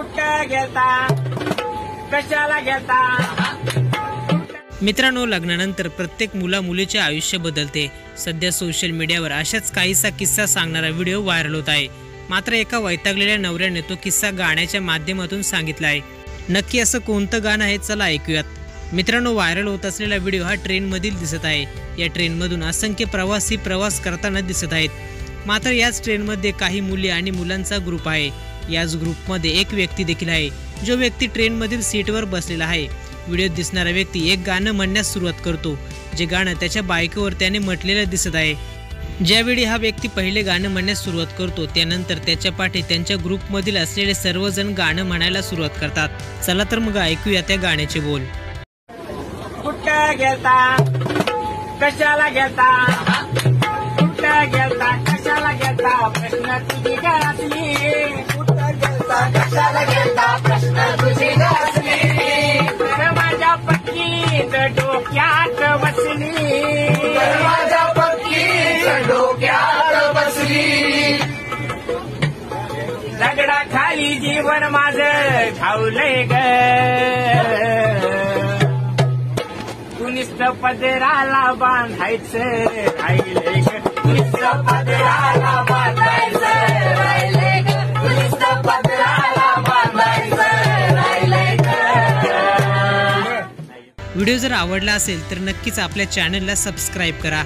कुठं घेता कशाला घेता। मित्रांनो, लग्नानंतर प्रत्येक मुला मुलीचे आयुष्य बदलते। सध्या सोशल मीडियावर अशाच काहीसा किस्सा सांगणारा व्हिडिओ व्हायरल होत आहे। मात्र एका वैतागलेल्या नवऱ्याने तो किस्सा गाण्याच्या माध्यमातून सांगितला आहे। नक्की असं कोणतं गाणं आहे, चला ऐकूयात। मित्रांनो, व्हायरल होत असलेला व्हिडिओ हा ट्रेन मधील दिसत आहे। या ट्रेन मधून असंख्य प्रवासी प्रवास करताना दिसत आहेत। मात्र याच ट्रेन मध्ये काही मुली आणि मुलांचा ग्रुप आहे। याच ग्रुपमध्ये एक व्यक्ती देखील आहे, जो व्यक्ती ट्रेन मधील सीटवर बसलेला आहे। व्हिडिओत दिसणारा व्यक्ती एक गाणं म्हणण्यास सुरुवात करतो, जे गाणं त्याच्या बायकोवर त्याने म्हटलेलं दिसत आहे। ज्यावेळी हा व्यक्ती पहिले गाणं म्हणण्यास सुरुवात करतो, त्यानंतर त्याच्या पाठी त्यांच्या ग्रुपमधील असलेले सर्वजण गाणं म्हणायला सुरुवात करतात। चला तर मग ऐकूया त्या गाण्याचे बोल। कुठं घेता कशाला घेता, कुठं घेता कशाला घेता, प्रश्न तुझी घरातली। कुठं घेता कशाला घेता, प्रश्न तुझी घरातली। माझ्या पत्नीच डोक्यात बसली, माझ्या पत्नीच डोक्यात बसली। दगडाखाली जीवन माझं घावलंय ग, तू नुसतं पदराला बांधायचं राहिलंय ग, नुसतं पदराला बांधायचं राहिलंय ग, नुसतं पदराला बांधायचं राहिलंय ग। व्हिडिओ जर आवडला असेल तर नक्कीच आपल्या चॅनलला सबस्क्राईब करा।